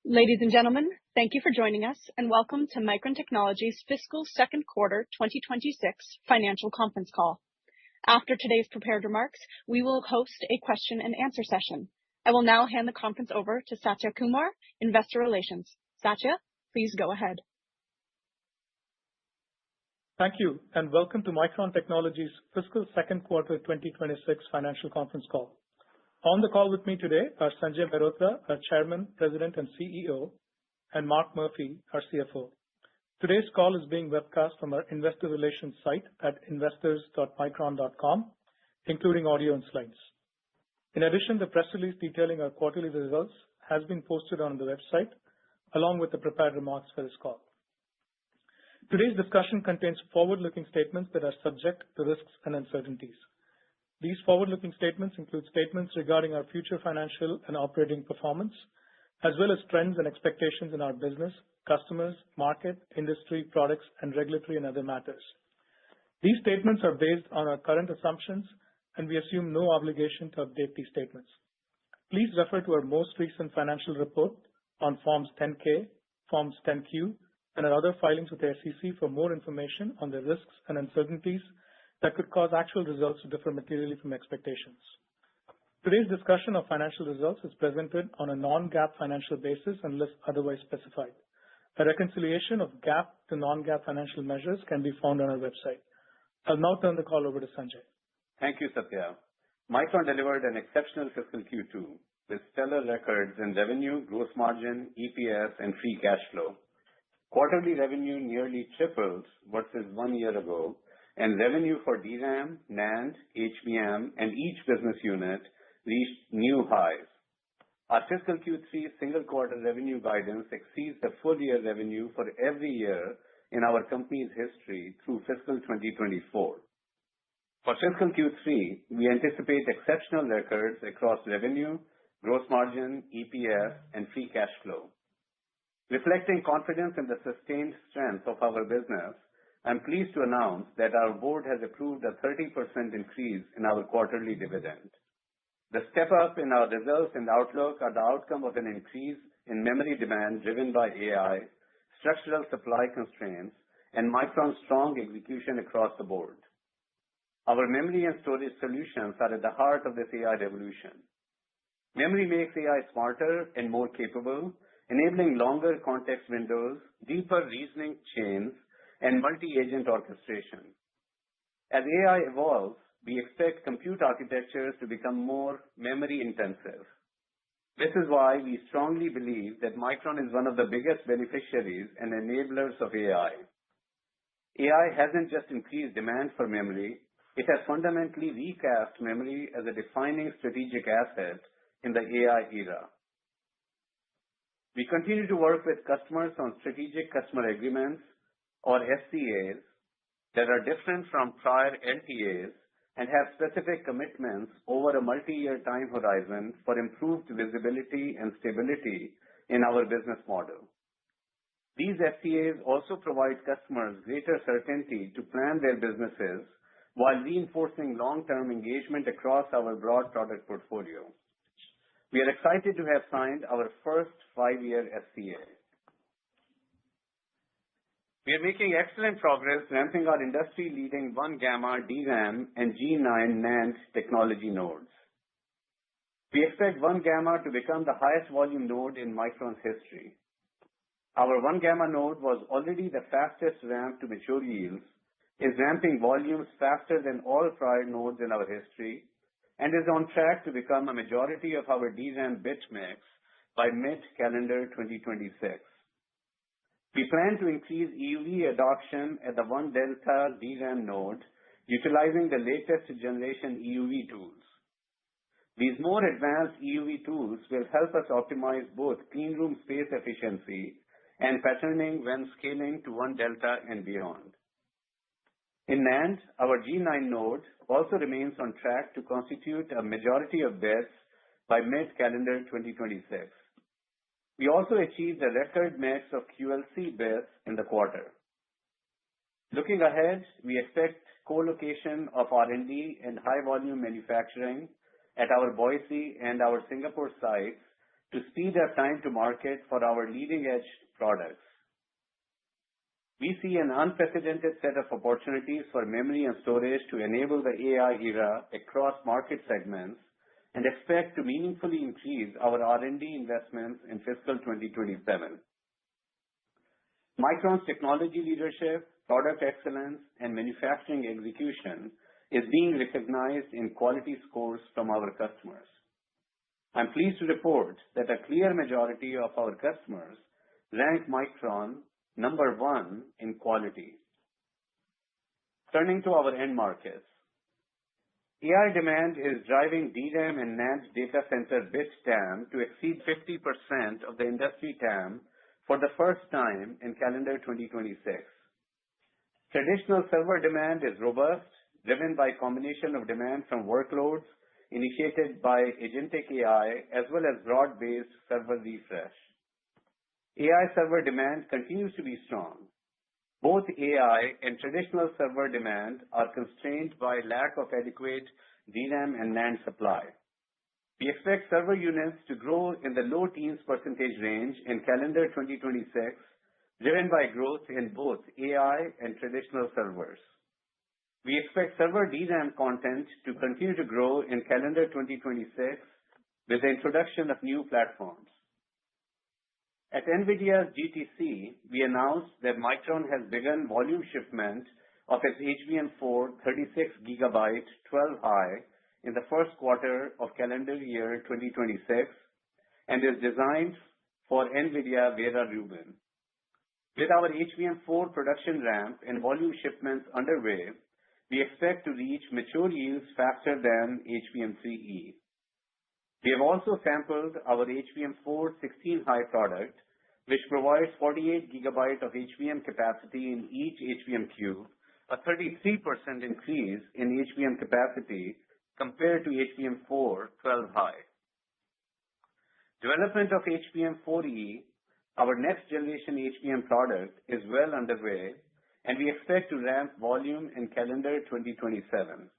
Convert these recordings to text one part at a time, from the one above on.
Ladies and gentlemen, thank you for joining us, and welcome to Micron Technology's fiscal second quarter 2026 financial conference call. After today's prepared remarks, we will host a question and answer session. I will now hand the conference over to Satya Kumar, Investor Relations. Satya, please go ahead. Thank you, and welcome to Micron Technology's fiscal second quarter 2026 financial conference call. On the call with me today are Sanjay Mehrotra, our Chairman, President, and CEO, and Mark Murphy, our CFO. Today's call is being webcast from our investor relations site at investors.micron.com, including audio and slides. In addition, the press release detailing our quarterly results has been posted on the website, along with the prepared remarks for this call. Today's discussion contains forward-looking statements that are subject to risks and uncertainties. These forward-looking statements include statements regarding our future financial and operating performance, as well as trends and expectations in our business, customers, market, industry, products, and regulatory and other matters. These statements are based on our current assumptions, and we assume no obligation to update these statements. Please refer to our most recent financial report on Forms 10-K, Forms 10-Q, and our other filings with the SEC for more information on the risks and uncertainties that could cause actual results to differ materially from expectations. Today's discussion of financial results is presented on a non-GAAP financial basis unless otherwise specified. A reconciliation of GAAP to non-GAAP financial measures can be found on our website. I'll now turn the call over to Sanjay. Thank you, Satya. Micron delivered an exceptional fiscal Q2 with stellar records in revenue, gross margin, EPS, and free cash flow. Quarterly revenue nearly tripled versus 1 year ago, and revenue for DRAM, NAND, HBM, and each business unit reached new highs. Our fiscal Q3 single quarter revenue guidance exceeds the full year revenue for every year in our company's history through fiscal 2024. For fiscal Q3, we anticipate exceptional records across revenue, gross margin, EPS, and free cash flow. Reflecting confidence in the sustained strength of our business, I'm pleased to announce that our board has approved a 30% increase in our quarterly dividend. The step up in our results and outlook are the outcome of an increase in memory demand driven by AI, structural supply constraints, and Micron's strong execution across the board. Our memory and storage solutions are at the heart of this AI revolution. Memory makes AI smarter and more capable, enabling longer context windows, deeper reasoning chains, and multi-agent orchestration. As AI evolves, we expect compute architectures to become more memory intensive. This is why we strongly believe that Micron is one of the biggest beneficiaries and enablers of AI. AI hasn't just increased demand for memory, it has fundamentally recast memory as a defining strategic asset in the AI era. We continue to work with customers on strategic customer agreements, or SCAs, that are different from prior LTAs and have specific commitments over a multi-year time horizon for improved visibility and stability in our business model. These SCAs also provide customers greater certainty to plan their businesses while reinforcing long-term engagement across our broad product portfolio. We are excited to have signed our first 5-year SCA. We are making excellent progress ramping our industry-leading 1-gamma DRAM and G9 NAND technology nodes. We expect 1-gamma to become the highest volume node in Micron's history. Our 1-gamma node was already the fastest ramp to mature yields, is ramping volumes faster than all prior nodes in our history, and is on track to become a majority of our DRAM bit mix by mid-calendar 2026. We plan to increase EUV adoption at the 1-delta DRAM node, utilizing the latest generation EUV tools. These more advanced EUV tools will help us optimize both cleanroom space efficiency and patterning when scaling to 1-delta and beyond. In NAND, our G9 node also remains on track to constitute a majority of bits by mid-calendar 2026. We also achieved a record mix of QLC bits in the quarter. Looking ahead, we expect co-location of R&D and high-volume manufacturing at our Boise and our Singapore sites to speed up time to market for our leading-edge products. We see an unprecedented set of opportunities for memory and storage to enable the AI era across market segments and expect to meaningfully increase our R&D investments in fiscal 2027. Micron's technology leadership, product excellence, and manufacturing execution is being recognized in quality scores from our customers. I'm pleased to report that a clear majority of our customers rank Micron number one in quality. Turning to our end markets. AI demand is driving DRAM and NAND data center bit TAM to exceed 50% of the industry TAM for the first time in calendar 2026. Traditional server demand is robust, driven by a combination of demand from workloads initiated by agentic AI as well as broad-based server refresh. AI server demand continues to be strong. Both AI and traditional server demand are constrained by lack of adequate DRAM and NAND supply. We expect server units to grow in the low teens percentage range in calendar 2026, driven by growth in both AI and traditional servers. We expect server DRAM content to continue to grow in calendar 2026 with the introduction of new platforms. At NVIDIA's GTC, we announced that Micron has begun volume shipment of its HBM4 36GB 12-high in the first quarter of calendar year 2026 and is designed for NVIDIA Vera Rubin. With our HBM4 production ramp and volume shipments underway, we expect to reach mature yields faster than HBM3E. We have also sampled our HBM4 16-high product, which provides 48GB of HBM capacity in each HBM cube, a 33% increase in HBM capacity compared to HBM4 12-high. Development of HBM4E, our next generation HBM product, is well underway, and we expect to ramp volume in calendar 2027.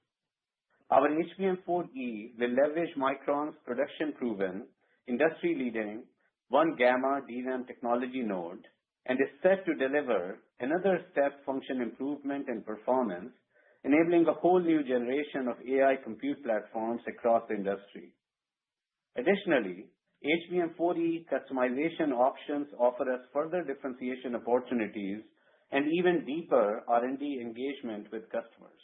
Our HBM4E will leverage Micron's production-proven, industry-leading 1-gamma DRAM technology node and is set to deliver another step function improvement in performance, enabling a whole new generation of AI compute platforms across the industry. Additionally, HBM4E customization options offer us further differentiation opportunities and even deeper R&D engagement with customers.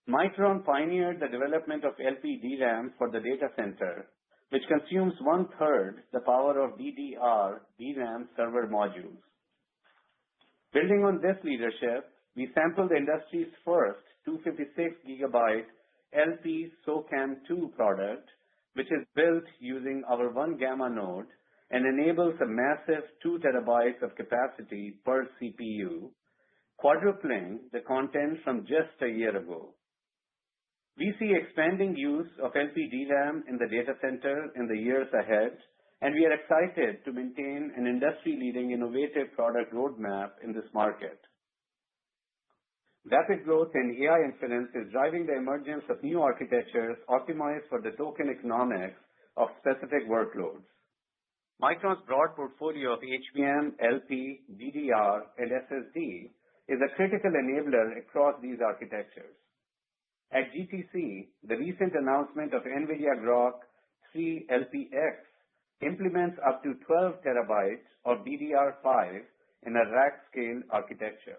Micron pioneered the development of LP DRAM for the data center, which consumes 1/3 the power of DDR DRAM server modules. Building on this leadership, we sampled the industry's first 256GB LP SOCAMM2 product, which is built using our 1-gamma node and enables a massive 2 TB of capacity per CPU, quadrupling the content from just a year ago. We see expanding use of LP DRAM in the data center in the years ahead, and we are excited to maintain an industry-leading innovative product roadmap in this market. Rapid growth in AI inference is driving the emergence of new architectures optimized for the token economics of specific workloads. Micron's broad portfolio of HBM, LP, DDR, and SSD is a critical enabler across these architectures. At GTC, the recent announcement of NVIDIA Groq 3 LPX implements up to 12 TB of DDR5 in a rack-scale architecture.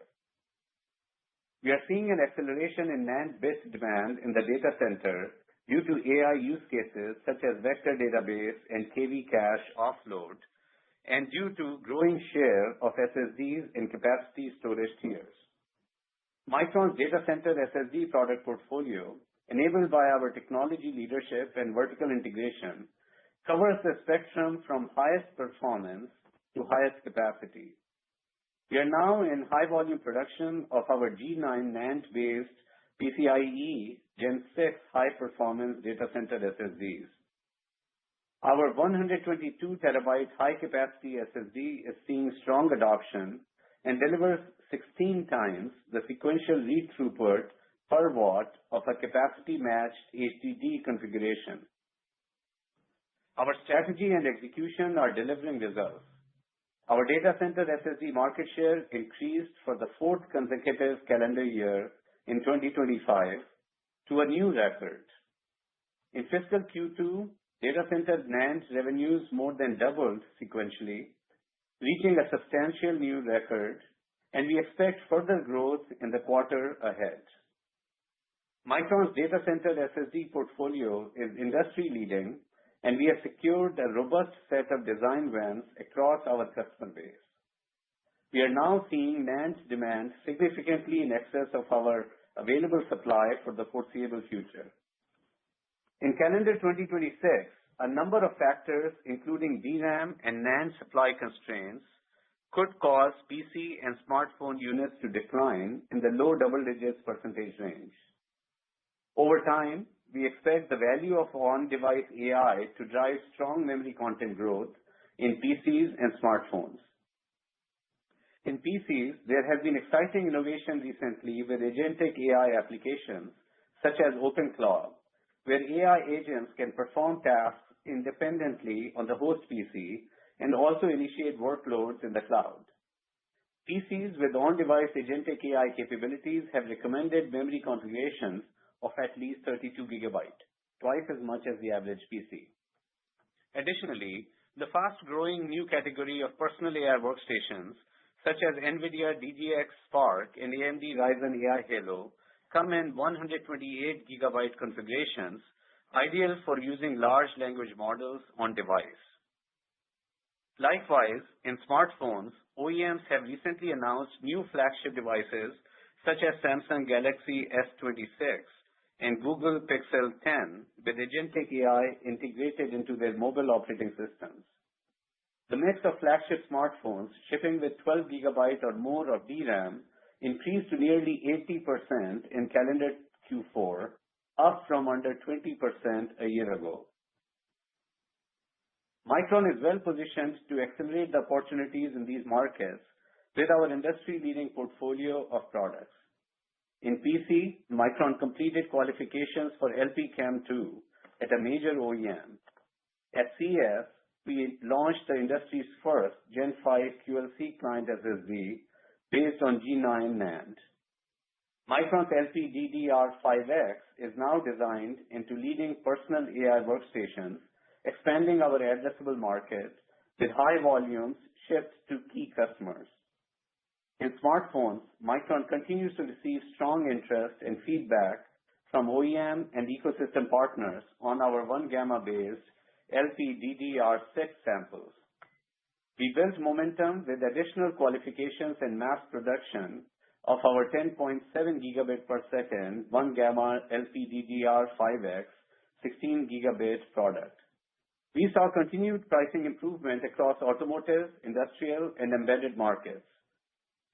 We are seeing an acceleration in NAND bit demand in the data center due to AI use cases such as vector database and KV cache offload, and due to growing share of SSDs in capacity storage tiers. Micron's data center SSD product portfolio, enabled by our technology leadership and vertical integration, covers the spectrum from highest performance to highest capacity. We are now in high volume production of our G9 NAND-based PCIe Gen 6 high-performance data center SSDs. Our 122 TB high-capacity SSD is seeing strong adoption and delivers 16 times the sequential read throughput per watt of a capacity-matched HDD configuration. Our strategy and execution are delivering results. Our data center SSD market share increased for the fourth consecutive calendar year in 2025 to a new record. In fiscal Q2, data center NAND revenues more than doubled sequentially, reaching a substantial new record, and we expect further growth in the quarter ahead. Micron's data center SSD portfolio is industry-leading, and we have secured a robust set of design wins across our customer base. We are now seeing NAND demand significantly in excess of our available supply for the foreseeable future. In calendar 2026, a number of factors, including DRAM and NAND supply constraints, could cause PC and smartphone units to decline in the low double-digits percentage range. Over time, we expect the value of on-device AI to drive strong memory content growth in PCs and smartphones. In PCs, there has been exciting innovation recently with agentic AI applications such as OpenClaw, where AI agents can perform tasks independently on the host PC and also initiate workloads in the cloud. PCs with on-device agentic AI capabilities have recommended memory configurations of at least 32 gigabytes, twice as much as the average PC. Additionally, the fast-growing new category of personal AI workstations, such as NVIDIA DGX Spark and AMD Ryzen AI Halo, come in 128 gigabyte configurations, ideal for using large language models on device. Likewise, in smartphones, OEMs have recently announced new flagship devices such as Samsung Galaxy S26 and Google Pixel 10 with agentic AI integrated into their mobile operating systems. The mix of flagship smartphones shipping with 12 gigabyte or more of DRAM increased to nearly 80% in calendar Q4, up from under 20% a year ago. Micron is well positioned to accelerate the opportunities in these markets with our industry-leading portfolio of products. In PC, Micron completed qualifications for LPCAMM2 at a major OEM. At CES, we launched the industry's first Gen 5 QLC client SSD based on G9 NAND. Micron's LPDDR5X is now designed into leading personal AI workstations, expanding our addressable market with high volumes shipped to key customers. In smartphones, Micron continues to receive strong interest and feedback from OEM and ecosystem partners on our 1-gamma-based LPDDR6 samples. We built momentum with additional qualifications and mass production of our 10.7 gigabit per second 1-gamma LPDDR5X 16 gigabit product. We saw continued pricing improvement across automotive, industrial, and embedded markets.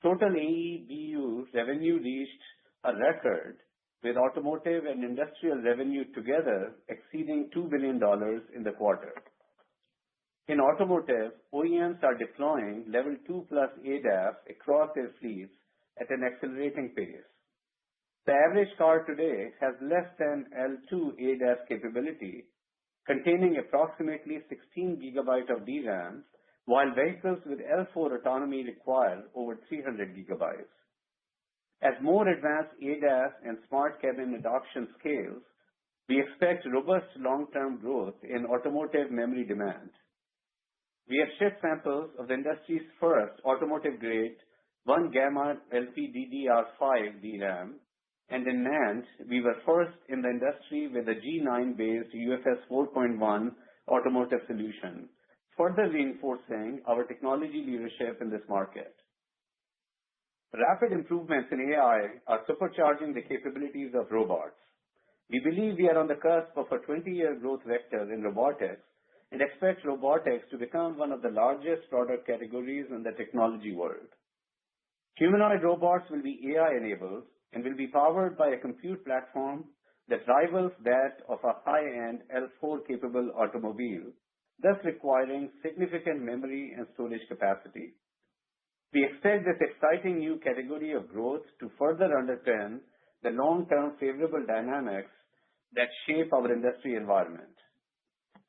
Total AEBU revenue reached a record, with automotive and industrial revenue together exceeding $2 billion in the quarter. In automotive, OEMs are deploying Level 2 plus ADAS across their fleets at an accelerating pace. The average car today has less than L2 ADAS capability, containing approximately 16 gigabytes of DRAM, while vehicles with L4 autonomy require over 300 gigabytes. As more advanced ADAS and smart cabin adoption scales, we expect robust long-term growth in automotive memory demand. We have shipped samples of the industry's first automotive-grade 1-gamma LPDDR5 DRAM, and in NAND, we were first in the industry with a G9-based UFS 4.1 automotive solution, further reinforcing our technology leadership in this market. Rapid improvements in AI are supercharging the capabilities of robots. We believe we are on the cusp of a 20-year growth vector in robotics and expect robotics to become one of the largest product categories in the technology world. Humanoid robots will be AI-enabled and will be powered by a compute platform that rivals that of a high-end L4-capable automobile, thus requiring significant memory and storage capacity. We expect this exciting new category of growth to further underpin the long-term favorable dynamics that shape our industry environment.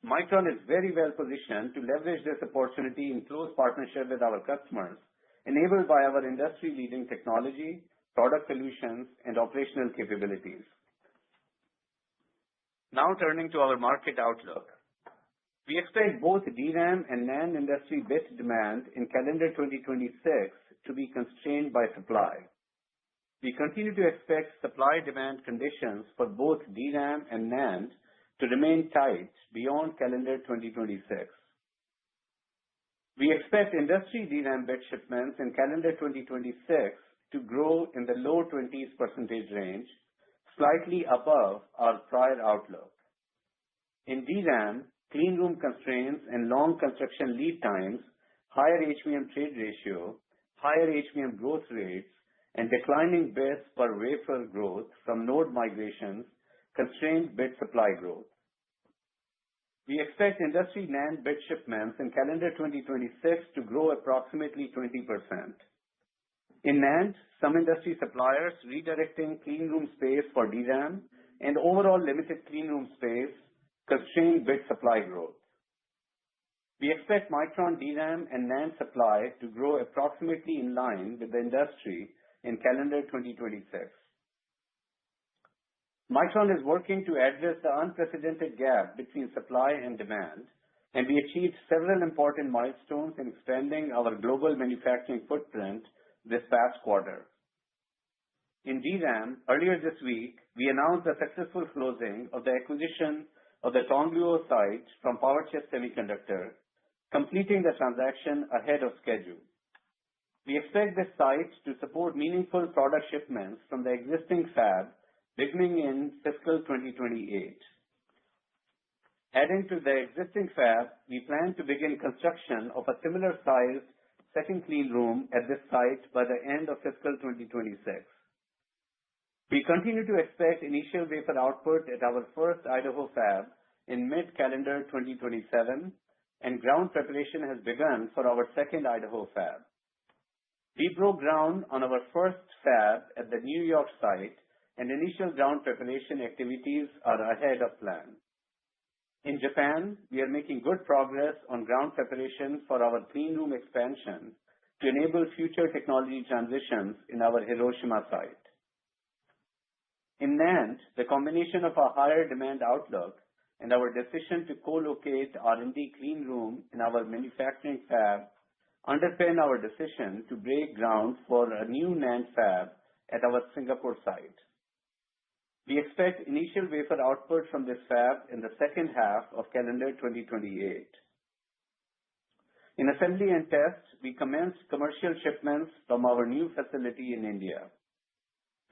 Micron is very well positioned to leverage this opportunity in close partnership with our customers, enabled by our industry-leading technology, product solutions, and operational capabilities. Now turning to our market outlook. We expect both DRAM and NAND industry bit demand in calendar 2026 to be constrained by supply. We continue to expect supply-demand conditions for both DRAM and NAND to remain tight beyond calendar 2026. We expect industry DRAM bit shipments in calendar 2026 to grow in the low 20s% range, slightly above our prior outlook. In DRAM, clean room constraints and long construction lead times, higher HBM trade ratio, higher HBM growth rates, and declining bits per wafer growth from node migrations constrained bit supply growth. We expect industry NAND bit shipments in calendar 2026 to grow approximately 20%. In NAND, some industry suppliers redirecting clean room space for DRAM and overall limited clean room space constrained bit supply growth. We expect Micron DRAM and NAND supply to grow approximately in line with the industry in calendar 2026. Micron is working to address the unprecedented gap between supply and demand, and we achieved several important milestones in expanding our global manufacturing footprint this past quarter. In DRAM, earlier this week, we announced the successful closing of the acquisition of the Tongluo site from PowerChip Semiconductor, completing the transaction ahead of schedule. We expect this site to support meaningful product shipments from the existing fab beginning in fiscal 2028. Adding to the existing fab, we plan to begin construction of a similar sized second clean room at this site by the end of fiscal 2026. We continue to expect initial wafer output at our first Idaho fab in mid-calendar 2027, and ground preparation has begun for our second Idaho fab. We broke ground on our first fab at the New York site, and initial ground preparation activities are ahead of plan. In Japan, we are making good progress on ground preparation for our clean room expansion to enable future technology transitions in our Hiroshima site. In NAND, the combination of a higher demand outlook and our decision to co-locate R&D clean room in our manufacturing fab underpin our decision to break ground for a new NAND fab at our Singapore site. We expect initial wafer output from this fab in the second half of calendar 2028. In assembly and test, we commenced commercial shipments from our new facility in India.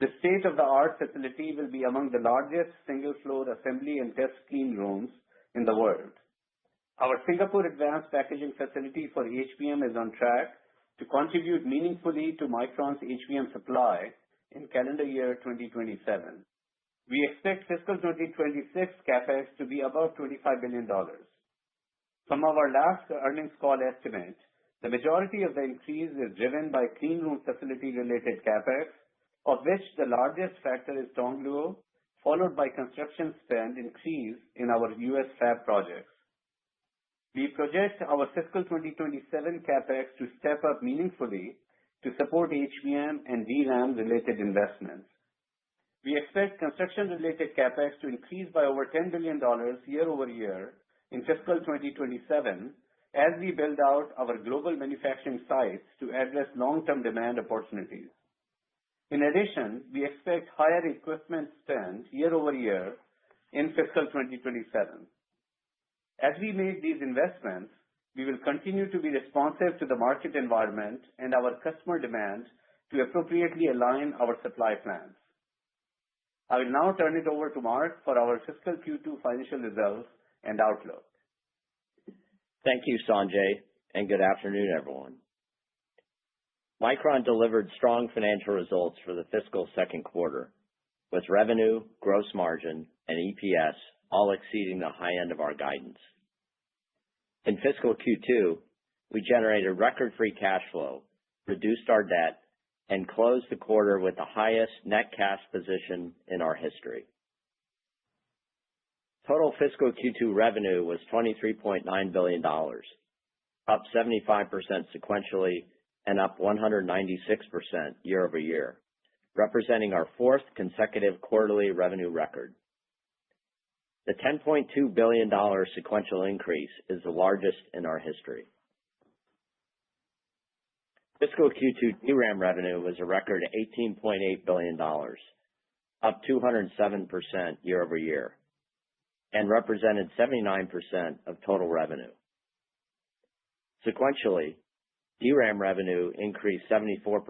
The state-of-the-art facility will be among the largest single-floor assembly and test clean rooms in the world. Our Singapore advanced packaging facility for HBM is on track to contribute meaningfully to Micron's HBM supply in calendar year 2027. We expect fiscal 2026 CapEx to be above $25 billion. From our last earnings call estimate, the majority of the increase is driven by clean room facility-related CapEx, of which the largest factor is Tongluo, followed by construction spend increase in our U.S. fab projects. We project our fiscal 2027 CapEx to step up meaningfully to support HBM and DRAM-related investments. We expect construction-related CapEx to increase by over $10 billion year-over-year in fiscal 2027 as we build out our global manufacturing sites to address long-term demand opportunities. In addition, we expect higher equipment spend year-over-year in fiscal 2027. As we make these investments, we will continue to be responsive to the market environment and our customer demand to appropriately align our supply plans. I will now turn it over to Mark for our fiscal Q2 financial results and outlook. Thank you, Sanjay, and good afternoon, everyone. Micron delivered strong financial results for the fiscal second quarter, with revenue, gross margin, and EPS all exceeding the high end of our guidance. In fiscal Q2, we generated record free cash flow, reduced our debt, and closed the quarter with the highest net cash position in our history. Total fiscal Q2 revenue was $23.9 billion, up 75% sequentially and up 196% year-over-year, representing our fourth consecutive quarterly revenue record. The $10.2 billion sequential increase is the largest in our history. Fiscal Q2 DRAM revenue was a record $18.8 billion, up 207% year-over-year, and represented 79% of total revenue. Sequentially, DRAM revenue increased 74%.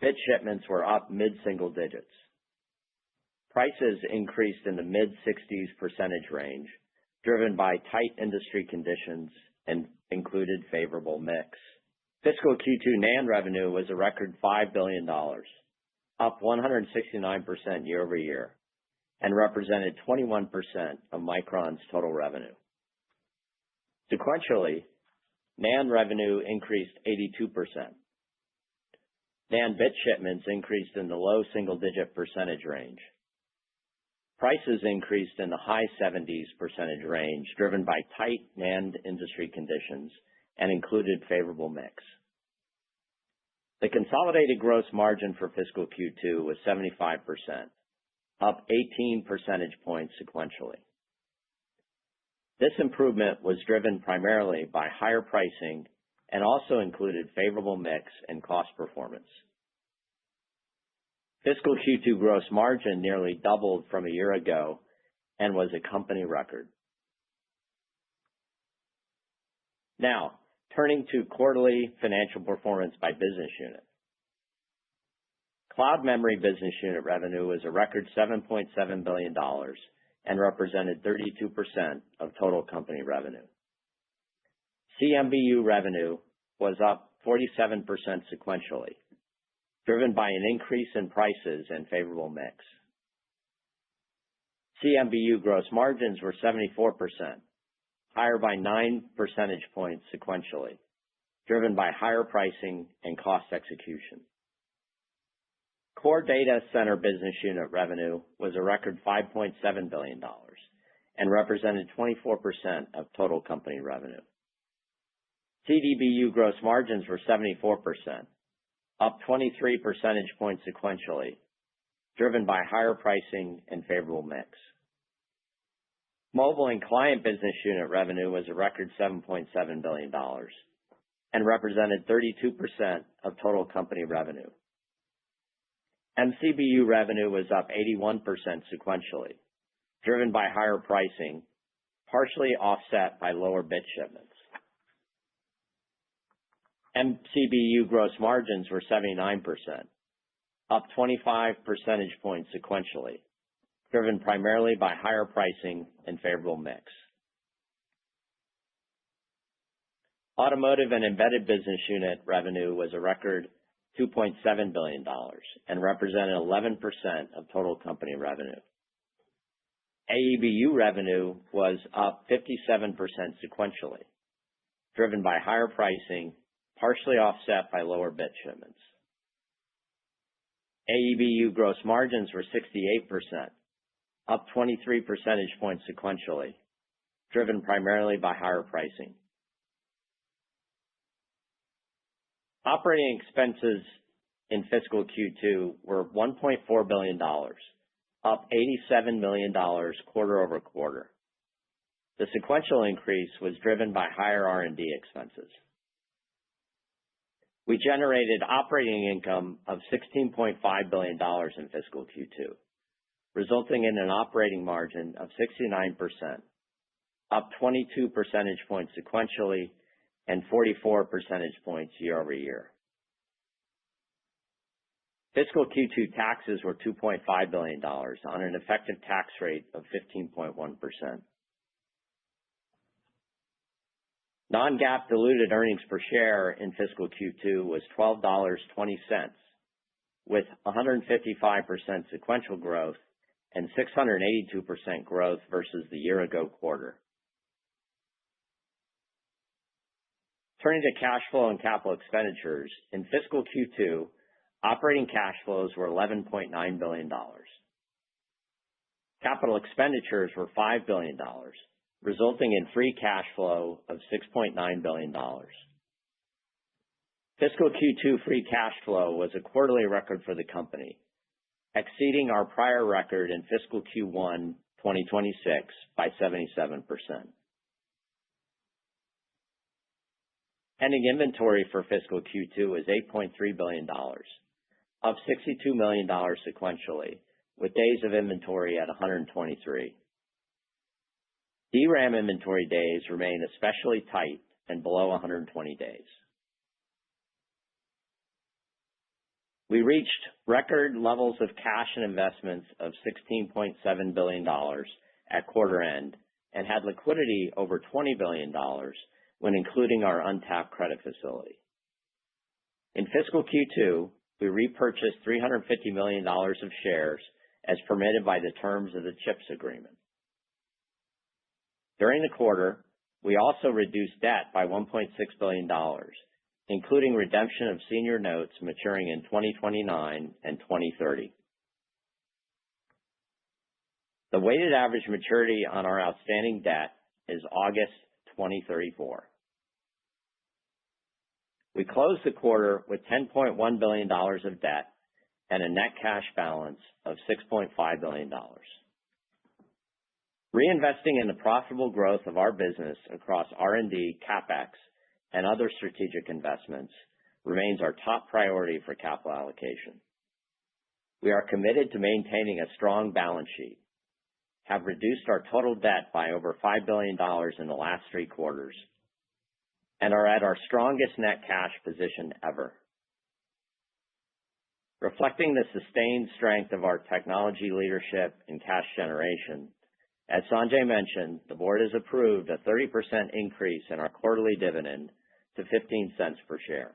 Bit shipments were up mid-single digits. Prices increased in the mid-60s% range, driven by tight industry conditions and included favorable mix. Fiscal Q2 NAND revenue was a record $5 billion, up 169% year-over-year, and represented 21% of Micron's total revenue. Sequentially, NAND revenue increased 82%. NAND bit shipments increased in the low single-digit percentage range. Prices increased in the high 70s% range, driven by tight NAND industry conditions and included favorable mix. The consolidated gross margin for fiscal Q2 was 75%, up 18 percentage points sequentially. This improvement was driven primarily by higher pricing and also included favorable mix and cost performance. Fiscal Q2 gross margin nearly doubled from a year ago and was a company record. Now, turning to quarterly financial performance by business unit. Cloud Memory Business Unit revenue was a record $7.7 billion and represented 32% of total company revenue. CMBU revenue was up 47% sequentially, driven by an increase in prices and favorable mix. CMBU gross margins were 74%, higher by 9 percentage points sequentially, driven by higher pricing and cost execution. Core Data Center Business Unit revenue was a record $5.7 billion and represented 24% of total company revenue. CDBU gross margins were 74%, up 23 percentage points sequentially, driven by higher pricing and favorable mix. Mobile and Client Business Unit revenue was a record $7.7 billion and represented 32% of total company revenue. MCBU revenue was up 81% sequentially, driven by higher pricing, partially offset by lower bit shipments. MCBU gross margins were 79%, up 25 percentage points sequentially, driven primarily by higher pricing and favorable mix. Automotive and Embedded Business Unit revenue was a record $2.7 billion and represented 11% of total company revenue. AEBU revenue was up 57% sequentially, driven by higher pricing, partially offset by lower bit shipments. AEBU gross margins were 68%, up 23 percentage points sequentially, driven primarily by higher pricing. Operating expenses in fiscal Q2 were $1.4 billion, up $87 million quarter over quarter. The sequential increase was driven by higher R&D expenses. We generated operating income of $16.5 billion in fiscal Q2, resulting in an operating margin of 69%, up 22 percentage points sequentially and 44 percentage points year over year. Fiscal Q2 taxes were $2.5 billion on an effective tax rate of 15.1%. Non-GAAP diluted earnings per share in fiscal Q2 was $12.20, with 155% sequential growth and 682% growth versus the year-ago quarter. Turning to cash flow and capital expenditures, in fiscal Q2, operating cash flows were $11.9 billion. Capital expenditures were $5 billion, resulting in free cash flow of $6.9 billion. Fiscal Q2 free cash flow was a quarterly record for the company, exceeding our prior record in fiscal Q1 2026 by 77%. Ending inventory for fiscal Q2 is $8.3 billion, up $62 million sequentially, with days of inventory at 123. DRAM inventory days remain especially tight and below 120 days. We reached record levels of cash and investments of $16.7 billion at quarter end and had liquidity over $20 billion when including our untapped credit facility. In fiscal Q2, we repurchased $350 million of shares as permitted by the terms of the CHIPS agreement. During the quarter, we also reduced debt by $1.6 billion, including redemption of senior notes maturing in 2029 and 2030. The weighted average maturity on our outstanding debt is August 2034. We closed the quarter with $10.1 billion of debt and a net cash balance of $6.5 billion. Reinvesting in the profitable growth of our business across R&D, CapEx, and other strategic investments remains our top priority for capital allocation. We are committed to maintaining a strong balance sheet, have reduced our total debt by over $5 billion in the last 3 quarters, and are at our strongest net cash position ever. Reflecting the sustained strength of our technology leadership and cash generation, as Sanjay mentioned, the board has approved a 30% increase in our quarterly dividend to 15 cents per share.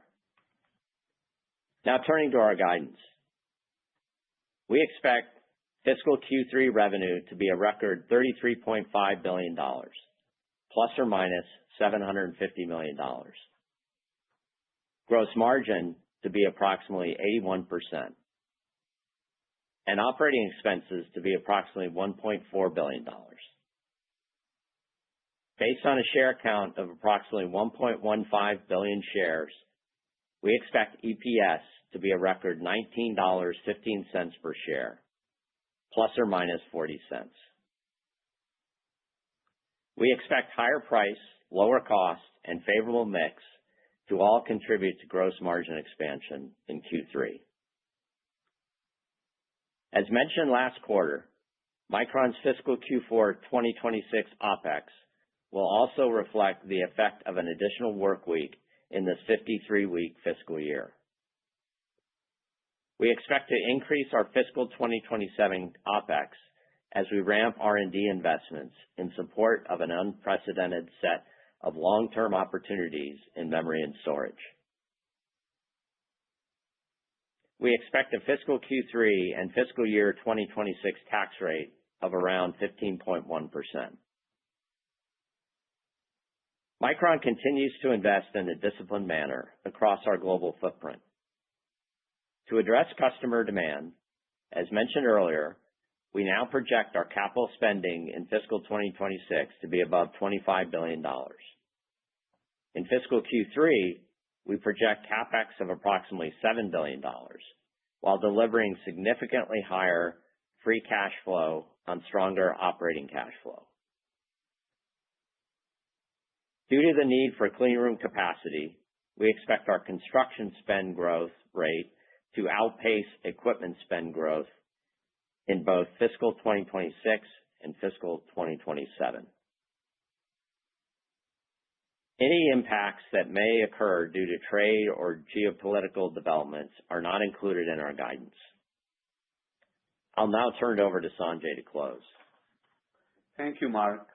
Now turning to our guidance. We expect fiscal Q3 revenue to be a record $33.5 billion, plus or minus $750 million. Gross margin to be approximately 81%, and operating expenses to be approximately $1.4 billion. Based on a share count of approximately 1.15 billion shares, we expect EPS to be a record $19.15 per share, plus or minus 40 cents. We expect higher price, lower cost, and favorable mix to all contribute to gross margin expansion in Q3. As mentioned last quarter, Micron's fiscal Q4 2026 OpEx will also reflect the effect of an additional work week in this 53-week fiscal year. We expect to increase our fiscal 2027 OpEx as we ramp R&D investments in support of an unprecedented set of long-term opportunities in memory and storage. We expect a fiscal Q3 and fiscal year 2026 tax rate of around 15.1%. Micron continues to invest in a disciplined manner across our global footprint. To address customer demand, as mentioned earlier, we now project our capital spending in fiscal 2026 to be above $25 billion. In fiscal Q3, we project CapEx of approximately $7 billion, while delivering significantly higher free cash flow on stronger operating cash flow. Due to the need for clean room capacity, we expect our construction spend growth rate to outpace equipment spend growth in both fiscal 2026 and fiscal 2027. Any impacts that may occur due to trade or geopolitical developments are not included in our guidance. I'll now turn it over to Sanjay to close. Thank you, Mark.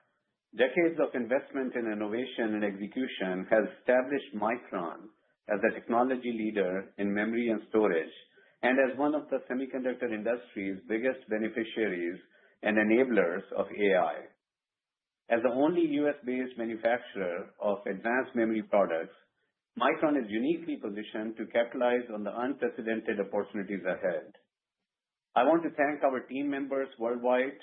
Decades of investment in innovation and execution has established Micron as a technology leader in memory and storage, and as one of the semiconductor industry's biggest beneficiaries and enablers of AI. As the only US-based manufacturer of advanced memory products, Micron is uniquely positioned to capitalize on the unprecedented opportunities ahead. I want to thank our team members worldwide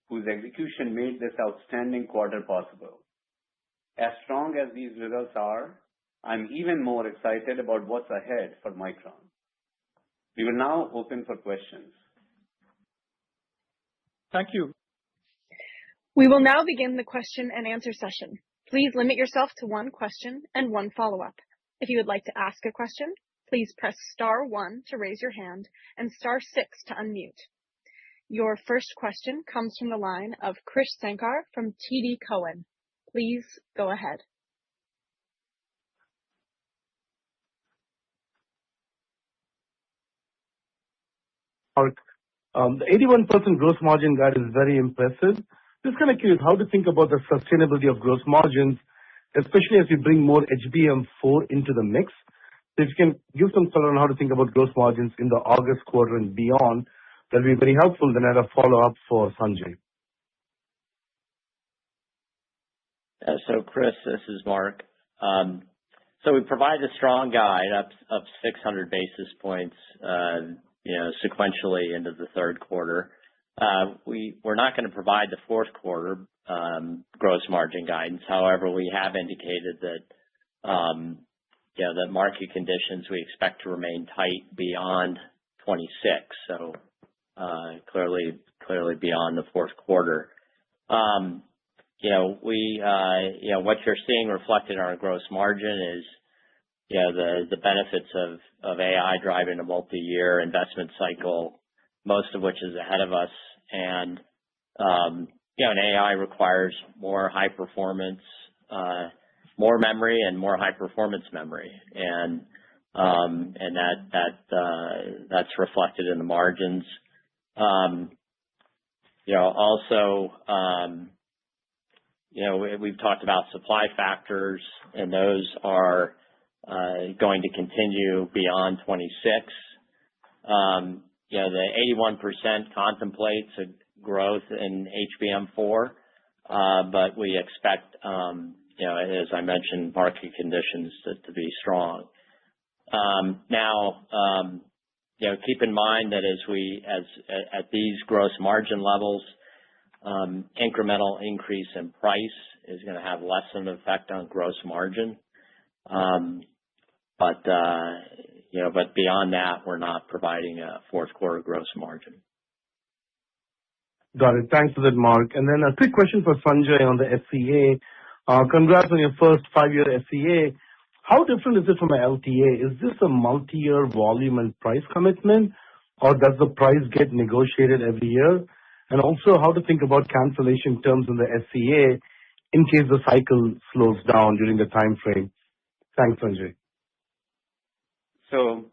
whose execution made this outstanding quarter possible. As strong as these results are, I'm even more excited about what's ahead for Micron. We will now open for questions. Thank you. We will now begin the question and answer session. Please limit yourself to one question and one follow-up. If you would like to ask a question, please press star 1 to raise your hand and star 6 to unmute. Your first question comes from the line of Krish Sankar from TD Cowen. Please go ahead. Mark, the 81% gross margin guide is very impressive. Just kind of curious how to think about the sustainability of gross margins, especially as you bring more HBM4 into the mix. So if you can give some color on how to think about gross margins in the August quarter and beyond, that'll be very helpful. Then I have a follow-up for Sanjay. So Chris, this is Mark. So we provide a strong guide up 600 basis points, sequentially into the third quarter. We're not going to provide the fourth quarter gross margin guidance. However, we have indicated that that market conditions we expect to remain tight beyond 26. So clearly beyond the fourth quarter. What you're seeing reflected in our gross margin is the benefits of AI driving a multi-year investment cycle, most of which is ahead of us. And AI requires more high performance, more memory and more high performance memory. And that's reflected in the margins. We've talked about supply factors, and those are going to continue beyond 26. The 81% contemplates a growth in HBM4, but we expect, as I mentioned, market conditions to be strong. Keep in mind that at these gross margin levels, incremental increase in price is going to have less of an effect on gross margin. But beyond that, we're not providing a fourth quarter gross margin. Got it. Thanks for that, Mark. And then a quick question for Sanjay on the SCA. Congrats on your first 5-year SCA. How different is it from an LTA? Is this a multi-year volume and price commitment, or does the price get negotiated every year? And also, how to think about cancellation terms in the SCA in case the cycle slows down during the time frame? Thanks, Sanjay. So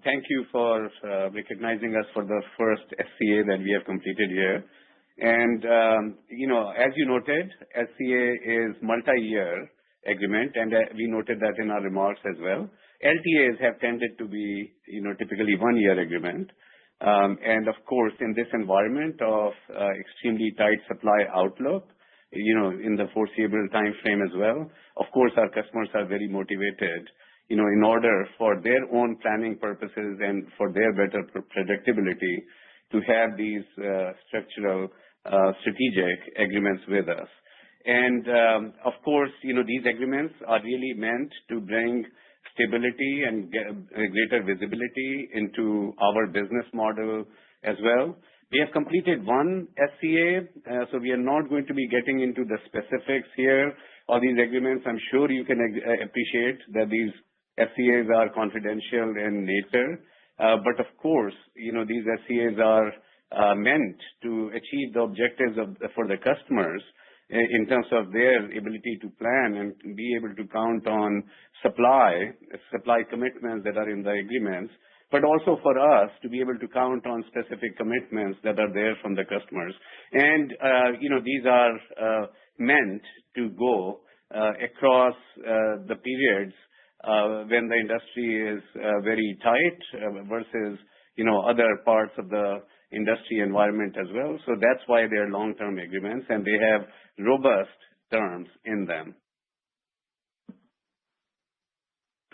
thank you for recognizing us for the first SCA that we have completed here. And, as you noted, SCA is multi-year agreement, and we noted that in our remarks as well. LTAs have tended to be, typically 1-year agreement. And of course, in this environment of extremely tight supply outlook, in the foreseeable time frame as well, of course, our customers are very motivated, in order for their own planning purposes and for their better predictability to have these structural strategic agreements with us. And of course, these agreements are really meant to bring stability and greater visibility into our business model as well. We have completed one SCA, so we are not going to be getting into the specifics here of these agreements. I'm sure you can appreciate that these SCAs are confidential in nature. But of course, these SCAs are meant to achieve the objectives for the customers in terms of their ability to plan and be able to count on supply commitments that are in the agreements, but also for us to be able to count on specific commitments that are there from the customers. And, these are meant to go across the periods when the industry is very tight versus, other parts of the industry environment as well. So that's why they're long-term agreements, and they have robust terms in them.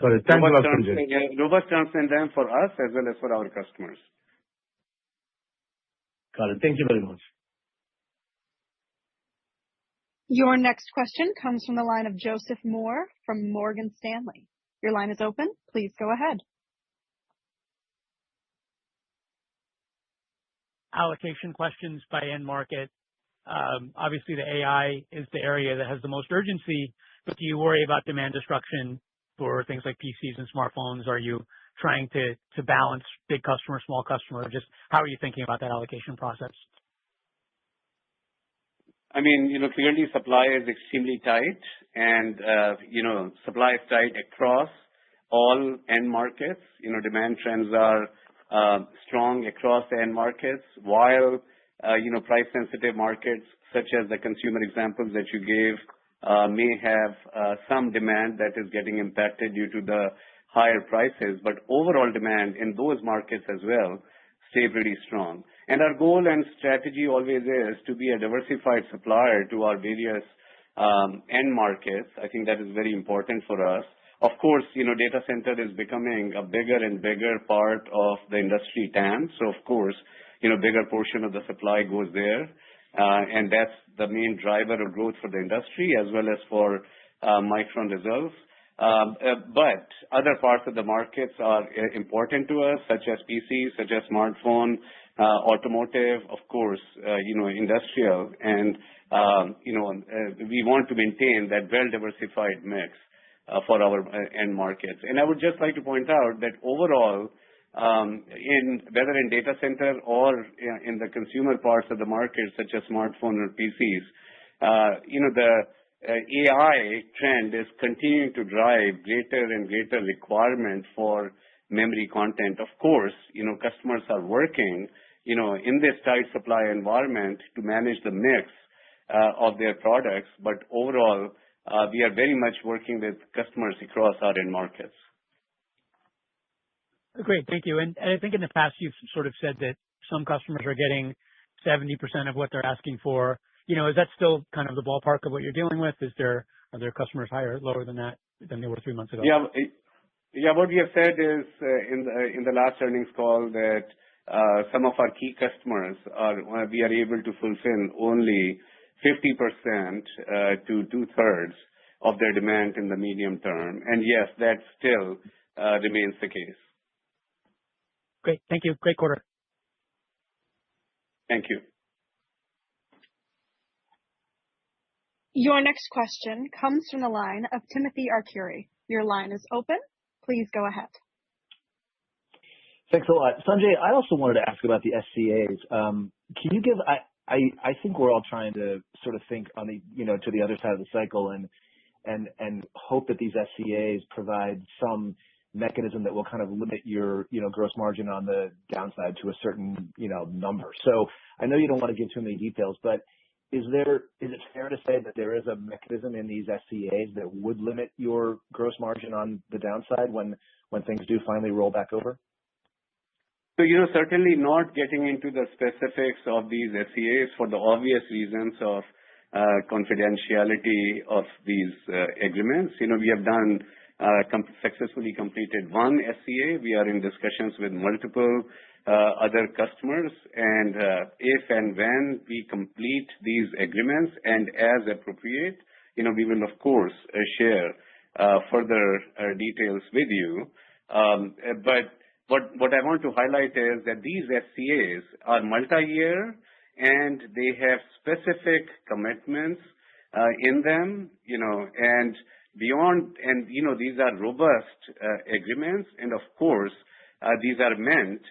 Got it. Thank you, Sanjay. Robust terms in them for us as well as for our customers. Got it. Thank you very much. Your next question comes from the line of Joseph Moore from Morgan Stanley. Your line is open. Please go ahead. Allocation questions by end market. Obviously, the AI is the area that has the most urgency, but do you worry about demand destruction for things like PCs and smartphones? Are you trying to balance big customer, small customer? Just how are you thinking about that allocation process? I mean, clearly supply is extremely tight and, supply is tight across all end markets. Demand trends are strong across the end markets, while, price-sensitive markets, such as the consumer examples that you gave, may have some demand that is getting impacted due to the higher prices. But overall demand in those markets as well stay pretty strong. And our goal and strategy always is to be a diversified supplier to our various end markets. I think that is very important for us. Of course, data center is becoming a bigger and bigger part of the industry TAM. So of course, bigger portion of the supply goes there. And that's the main driver of growth for the industry as well as for Micron results. But other parts of the markets are important to us, such as PCs, such as smartphone, automotive, of course, industrial. And, we want to maintain that well-diversified mix for our end markets. And I would just like to point out that overall, whether in data center or in the consumer parts of the market, such as smartphone or PCs, the AI trend is continuing to drive greater and greater requirement for memory content. Of course, customers are working, in this tight supply environment to manage the mix of their products. But overall, we are very much working with customers across our end markets. Great. Thank you. And I think in the past, you've sort of said that some customers are getting 70% of what they're asking for. Is that still kind of the ballpark of what you're dealing with? Are there customers higher, lower than that, than they were 3 months ago? Yeah. What we have said is in the last earnings call that some of our key customers we are able to fulfill only 50% to 2/3 of their demand in the medium term. And yes, that still remains the case. Great. Thank you. Great quarter. Thank you. Your next question comes from the line of Timothy Arcuri. Your line is open. Please go ahead. Thanks a lot. Sanjay, I also wanted to ask about the SCAs. Can you give, I think we're all trying to sort of think on the, to the other side of the cycle and hope that these SCAs provide some mechanism that will kind of limit your, gross margin on the downside to a certain, number. So I know you don't want to give too many details, but is it fair to say that there is a mechanism in these SCAs that would limit your gross margin on the downside when things do finally roll back over? So, certainly not getting into the specifics of these SCAs for the obvious reasons of confidentiality of these agreements. We have done successfully completed one SCA. We are in discussions with multiple other customers. And if and when we complete these agreements and as appropriate, we will, of course, share further details with you. But what I want to highlight is that these SCAs are multi-year and they have specific commitments in them, and beyond, and these are robust agreements, and of course these are meant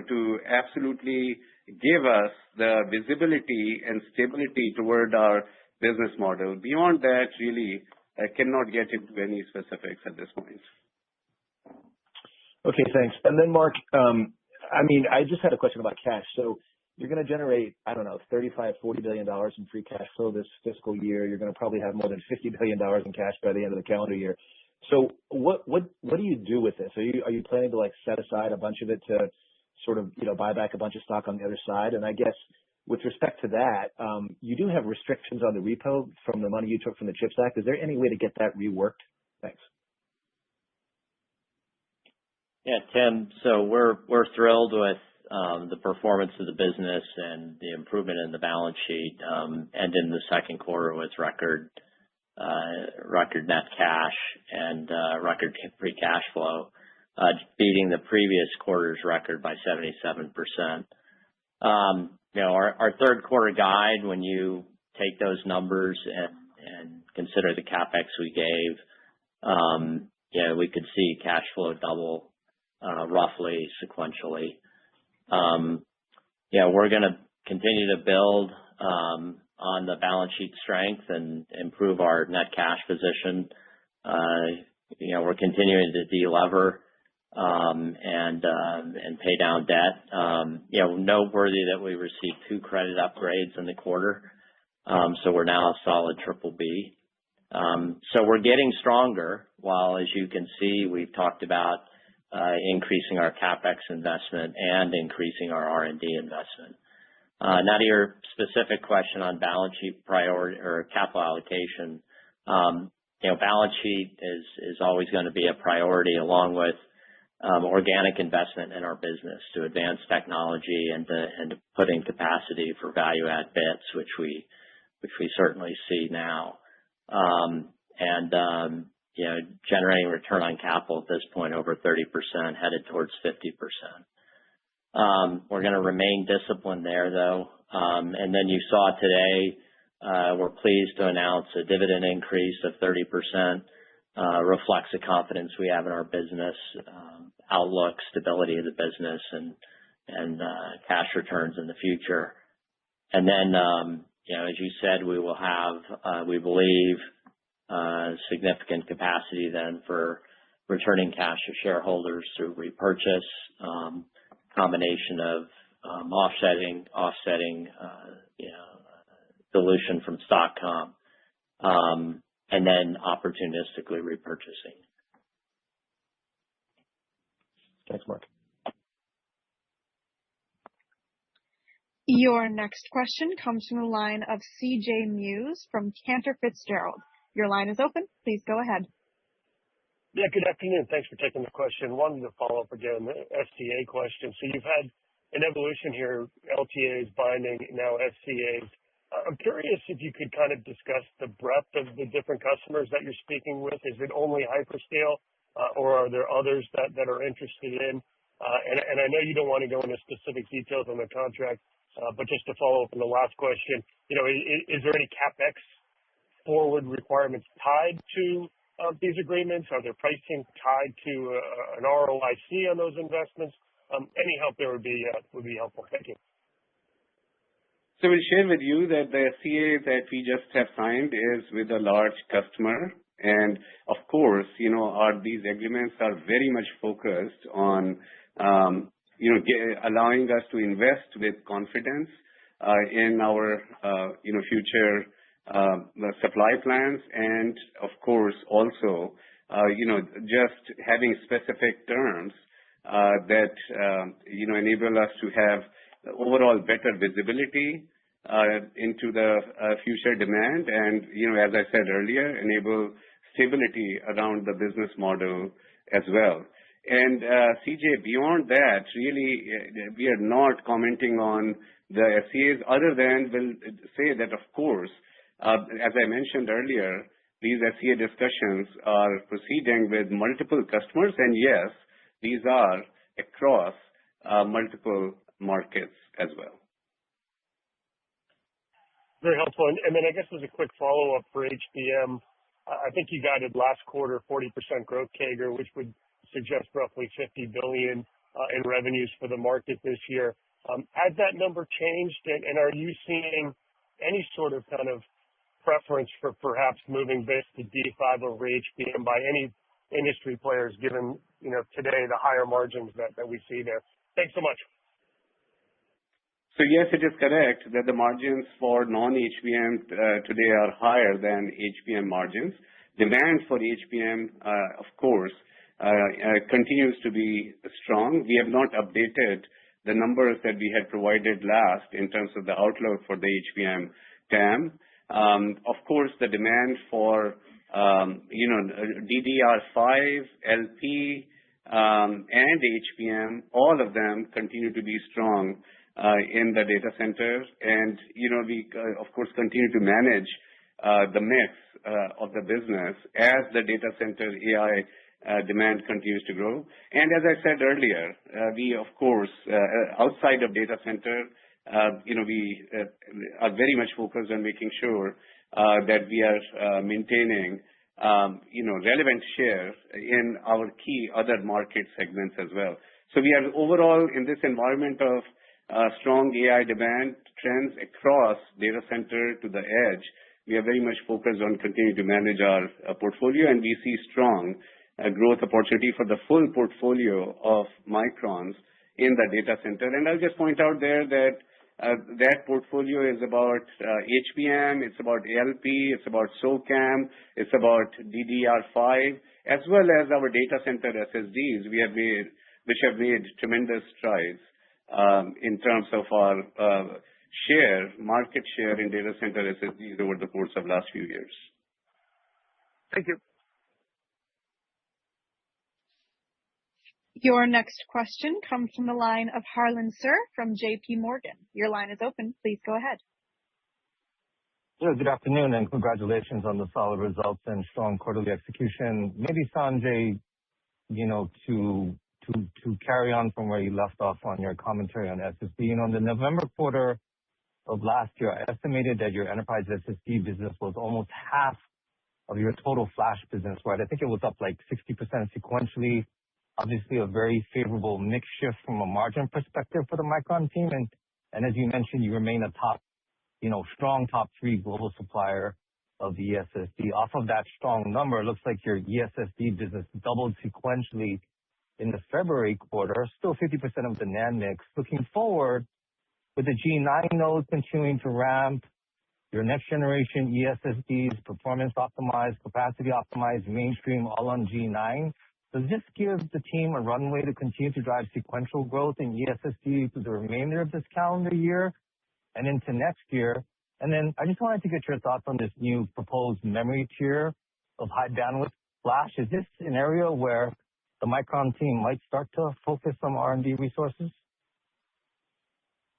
to absolutely give us the visibility and stability toward our business model. Beyond that, really, I cannot get into any specifics at this point. Okay, thanks. And then Mark, I just had a question about cash. So you're going to generate, $35-40 billion in free cash flow this fiscal year. You're going to probably have more than $50 billion in cash by the end of the calendar year. So what do you do with this? Are you planning to set aside a bunch of it to sort of, buy back a bunch of stock on the other side? And I guess with respect to that, you do have restrictions on the repo from the money you took from the CHIPS Act. Is there any way to get that reworked? Thanks. Yeah, Tim. So we're thrilled with the performance of the business and the improvement in the balance sheet, and in the second quarter with record net cash and record free cash flow, beating the previous quarter's record by 77%. Our third quarter guide, when you take those numbers and consider the CapEx we gave, we could see cash flow double roughly sequentially. We're going to continue to build on the balance sheet strength and improve our net cash position. We're continuing to de-lever and pay down debt. Noteworthy that we received 2 credit upgrades in the quarter, so we're now a solid BBB. So we're getting stronger, while, as you can see, we've talked about increasing our CapEx investment and increasing our R&D investment. Now to your specific question on balance sheet priority or capital allocation, balance sheet is always going to be a priority, along with organic investment in our business to advance technology and to put in capacity for value add bits, which we certainly see now. Generating return on capital at this point over 30%, headed towards 50%. We're going to remain disciplined there, though. And then you saw today, we're pleased to announce a dividend increase of 30%, reflects the confidence we have in our business, outlook, stability of the business, and cash returns in the future. And then, as you said, we will have, we believe, significant capacity then for returning cash to shareholders through repurchase, combination of offsetting dilution from stock comp, and then opportunistically repurchasing. Thanks, Mark. Your next question comes from the line of C.J. Muse from Cantor Fitzgerald. Your line is open. Please go ahead. Yeah, good afternoon. Thanks for taking the question. Wanted to follow up again, the SCA question. So you've had an evolution here, LTAs binding, now SCAs. I'm curious if you could kind of discuss the breadth of the different customers that you're speaking with. Is it only hyperscale, or are there others that are interested in? And I know you don't want to go into specific details on the contract, but just to follow up on the last question, is there any CapEx forward requirements tied to these agreements? Are there pricing tied to an ROIC on those investments? Any help there would be helpful. Thank you. So we'll share with you that the SCA that we just have signed is with a large customer. And of course, these agreements are very much focused on, allowing us to invest with confidence in our, future supply plans. And of course, also, just having specific terms that, enable us to have overall better visibility into the future demand, and as I said earlier, enable stability around the business model as well. And CJ, beyond that, really, we are not commenting on the SCAs other than we'll say that, of course, as I mentioned earlier, these SCA discussions are proceeding with multiple customers, and yes, these are across multiple markets as well. Very helpful. And then I guess as a quick follow-up for HBM, I think you guided last quarter 40% growth CAGR, which would suggest roughly $50 billion in revenues for the market this year. Has that number changed, and are you seeing any sort of kind of preference for perhaps moving bits to D5 over HBM by any industry players, given today the higher margins that we see there? Thanks so much. So yes, it is correct that the margins for non-HBM today are higher than HBM margins. Demand for HBM, of course, continues to be strong. We have not updated the numbers that we had provided last in terms of the outlook for the HBM TAM. Of course, the demand for DDR5, LP, and HBM, all of them continue to be strong in the data center. And, we, of course, continue to manage the mix of the business as the data center AI demand continues to grow. And as I said earlier, we, of course, outside of data center, we are very much focused on making sure that we are maintaining relevant share in our key other market segments as well. So we are overall in this environment of strong AI demand trends across data center to the edge. We are very much focused on continuing to manage our portfolio, and we see strong growth opportunity for the full portfolio of Microns in the data center. And I'll just point out there that that portfolio is about HBM, it's about ALP, it's about SOCAM, it's about DDR5, as well as our data center SSDs which have made tremendous strides in terms of our market share in data center SSDs over the course of last few years. Thank you. Your next question comes from the line of Harlan Sur from JP Morgan. Your line is open. Please go ahead. Yeah, good afternoon, and congratulations on the solid results and strong quarterly execution. Maybe Sanjay, to carry on from where you left off on your commentary on SSD. In the November quarter of last year, I estimated that your enterprise SSD business was almost half of your total flash business, right? I think it was up like 60% sequentially. Obviously, a very favorable mix shift from a margin perspective for the Micron team. And as you mentioned, you remain a strong top 3 global supplier of the ESSD. Off of that strong number, it looks like your ESSD business doubled sequentially in the February quarter, still 50% of the NAND mix. Looking forward, with the G9 nodes continuing to ramp, your next generation ESSDs, performance optimized, capacity optimized, mainstream, all on G9, does this give the team a runway to continue to drive sequential growth in ESSD through the remainder of this calendar year and into next year? And then I just wanted to get your thoughts on this new proposed memory tier of high bandwidth flash. Is this an area where the Micron team might start to focus some R&D resources?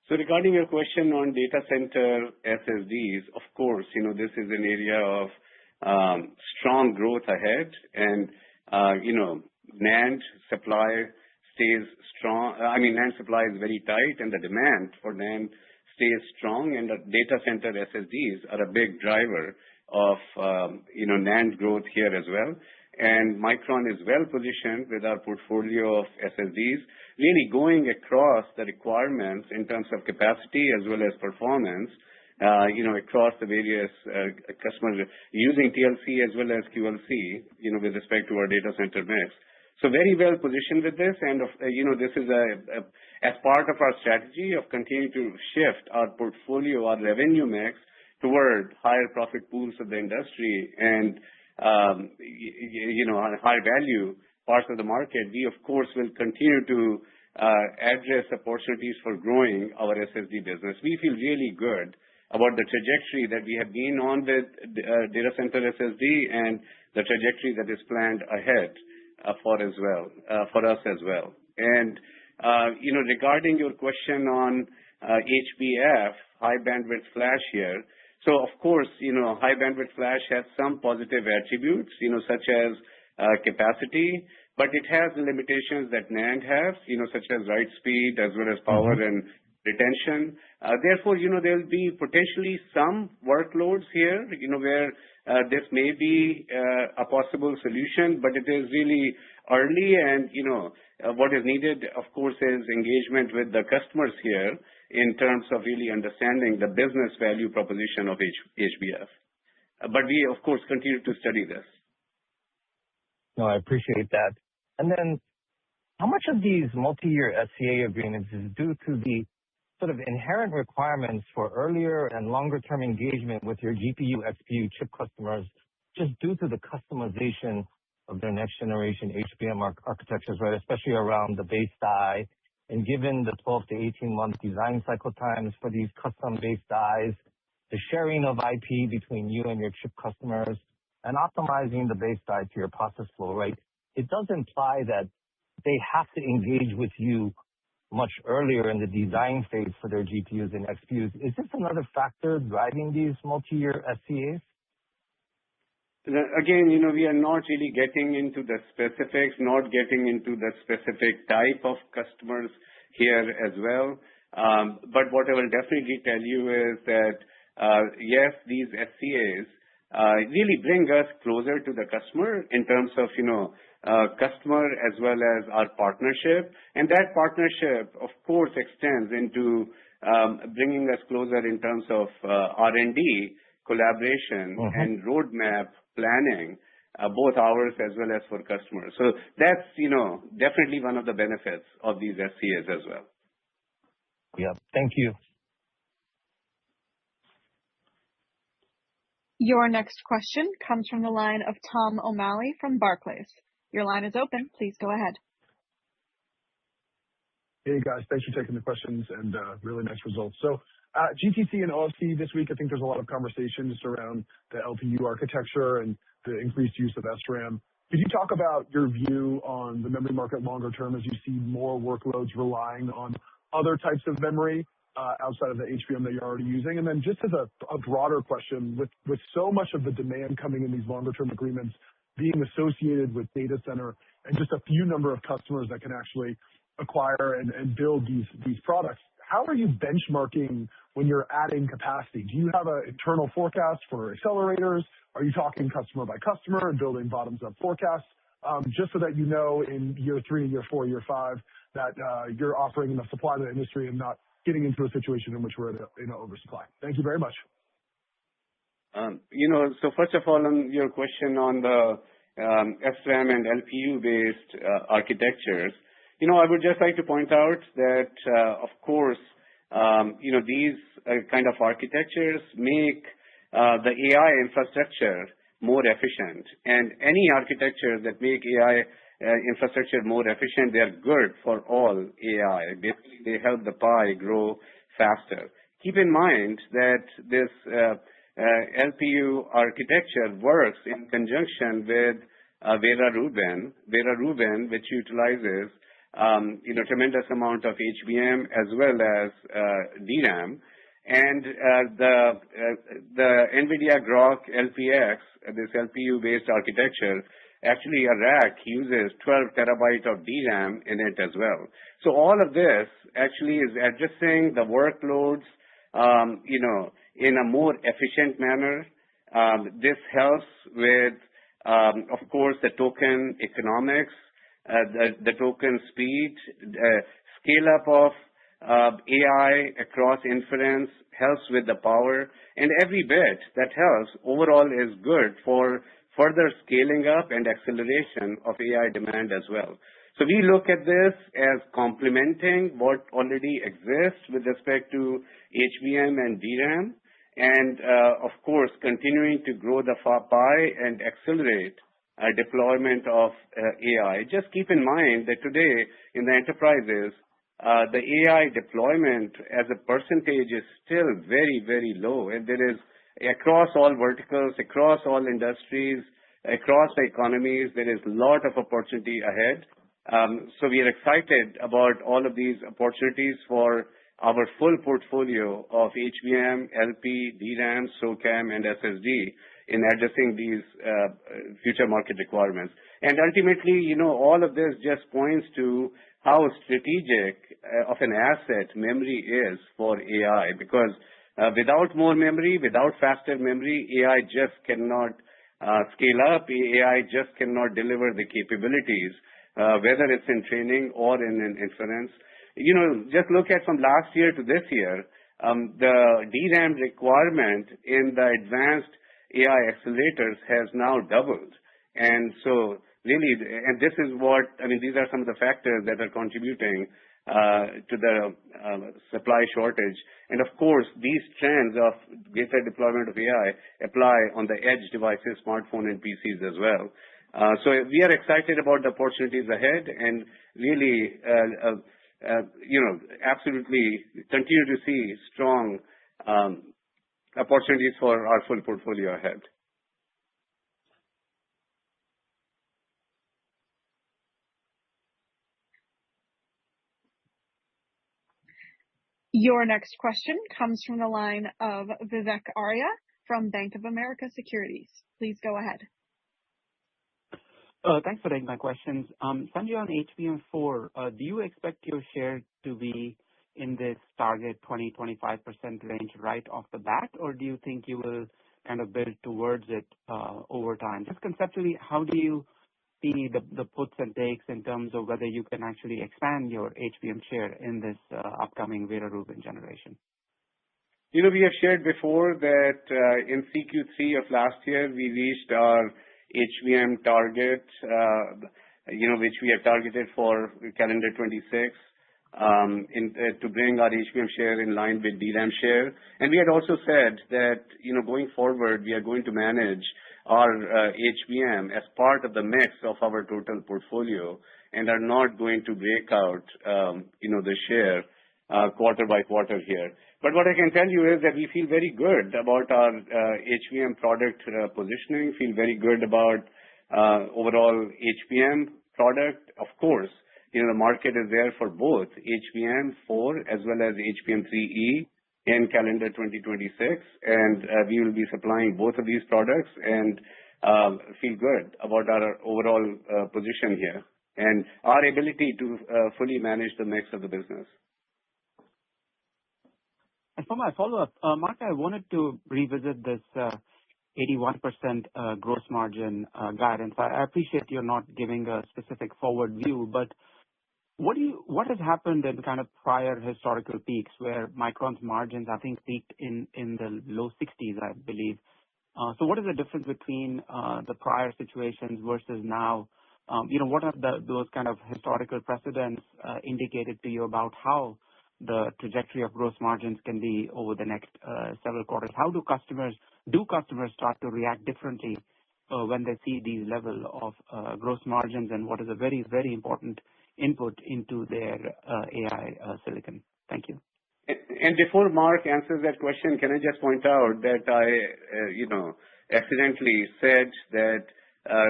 So regarding your question on data center SSDs, of course, this is an area of strong growth ahead, and NAND supply stays strong. NAND supply is very tight, and the demand for NAND stays strong, and the data center SSDs are a big driver of NAND growth here as well. And Micron is well positioned with our portfolio of SSDs, really going across the requirements in terms of capacity as well as performance, across the various customers using TLC as well as QLC, with respect to our data center mix. So very well positioned with this, and this is as part of our strategy of continuing to shift our portfolio, our revenue mix toward higher profit pools of the industry and high value parts of the market. We of course will continue to address opportunities for growing our SSD business. We feel really good about the trajectory that we have been on with data center SSD and the trajectory that is planned ahead for us as well. And regarding your question on HBF, high bandwidth flash here. So of course, high bandwidth flash has some positive attributes, such as capacity, but it has the limitations that NAND has, such as write speed as well as power and retention. Therefore, there will be potentially some workloads here, where this may be a possible solution, but it is really early, and what is needed, of course, is engagement with the customers here in terms of really understanding the business value proposition of HBF. But we, of course, continue to study this. No, I appreciate that. And then how much of these multi-year SCA agreements is due to the sort of inherent requirements for earlier and longer-term engagement with your GPU, XPU chip customers, just due to the customization of their next-generation HBM architectures, right, especially around the base die, and given the 12 to 18-month design cycle times for these custom-based dies, the sharing of IP between you and your chip customers, and optimizing the base die to your process flow, right? It does imply that they have to engage with you much earlier in the design phase for their GPUs and XPUs. Is this another factor driving these multi-year SCAs? Again, we are not really getting into the specifics, not getting into the specific type of customers here as well. But what I will definitely tell you is that, yes, these SCAs really bring us closer to the customer in terms of, customer as well as our partnership. And that partnership, of course, extends into bringing us closer in terms of R&D collaboration and roadmap planning, both ours as well as for customers. So that's, definitely one of the benefits of these SCAs as well. Yeah. Thank you. Your next question comes from the line of Tom O'Malley from Barclays. Your line is open. Please go ahead. Hey, guys. Thanks for taking the questions and really nice results. So GTC and OFC this week, I think there's a lot of conversations around the LPU architecture and the increased use of SRAM. Could you talk about your view on the memory market longer term as you see more workloads relying on other types of memory outside of the HBM that you're already using? And then just as a broader question, with so much of the demand coming in these longer term agreements being associated with data center and just a few number of customers that can actually acquire and build these products, how are you benchmarking when you're adding capacity? Do you have an internal forecast for accelerators? Are you talking customer by customer and building bottoms-up forecasts? Just so that in year 3, year 4, year 5, that you're offering enough supply to the industry and not getting into a situation in which we're in an oversupply. Thank you very much. So first of all, on your question on the SRAM and LPU-based architectures, I would just like to point out that, of course, these kind of architectures make the AI infrastructure more efficient. And any architecture that make AI infrastructure more efficient, they are good for all AI. Basically, they help the pie grow faster. Keep in mind that this LPU architecture works in conjunction with Vera Rubin, which utilizes tremendous amount of HBM as well as DRAM. And the NVIDIA Groq LPX, this LPU-based architecture, actually a rack uses 12 terabytes of DRAM in it as well. So all of this actually is addressing the workloads, in a more efficient manner. This helps with, of course, the token economics, the token speed, scale up of AI across inference helps with the power, and every bit that helps overall is good for further scaling up and acceleration of AI demand as well. So we look at this as complementing what already exists with respect to HBM and DRAM, and of course, continuing to grow the pie and accelerate deployment of AI. Just keep in mind that today in the enterprises, the AI deployment as a percentage is still very, very low. And there is, across all verticals, across all industries, across the economies, there is a lot of opportunity ahead. So we are excited about all of these opportunities for our full portfolio of HBM, LP, DRAM, SOCAM, and SSD in addressing these future market requirements. And ultimately, all of this just points to how strategic of an asset memory is for AI, because without more memory, without faster memory, AI just cannot scale up. AI just cannot deliver the capabilities, whether it's in training or in inference. Just look at from last year to this year, the DRAM requirement in the advanced AI accelerators has now doubled. And so really, and this is these are some of the factors that are contributing to the supply shortage. And of course, these trends of greater deployment of AI apply on the edge devices, smartphone and PCs as well. So we are excited about the opportunities ahead and really, absolutely continue to see strong opportunities for our full portfolio ahead. Your next question comes from the line of Vivek Arya from Bank of America Securities. Please go ahead. Thanks for taking my questions. Sanjay, on HBM4, do you expect your share to be in this target 20-25% range right off the bat, or do you think you will kind of build towards it over time? Just conceptually, how do you see the puts and takes in terms of whether you can actually expand your HBM share in this upcoming Vera Rubin generation? We have shared before that in CQ3 of last year, we reached our HBM target, which we have targeted for calendar 26, to bring our HBM share in line with DRAM share. And we had also said that, going forward, we are going to manage our HBM as part of the mix of our total portfolio and are not going to break out, the share quarter by quarter here. But what I can tell you is that we feel very good about our HBM product positioning, feel very good about overall HBM product. Of course, the market is there for both HBM4 as well as HBM3E in calendar 2026, and we will be supplying both of these products and feel good about our overall position here and our ability to fully manage the mix of the business. And for my follow-up, Mark, I wanted to revisit this 81% gross margin guidance. I appreciate you're not giving a specific forward view, but what has happened in kind of prior historical peaks where Micron's margins, I think, peaked in the low 60s, I believe. So what is the difference between the prior situations versus now? What have those kind of historical precedents indicated to you about how the trajectory of gross margins can be over the next several quarters? How do customers start to react differently when they see these level of gross margins, and what is a very, very important input into their AI silicon? Thank you. And before Mark answers that question, can I just point out that I accidentally said that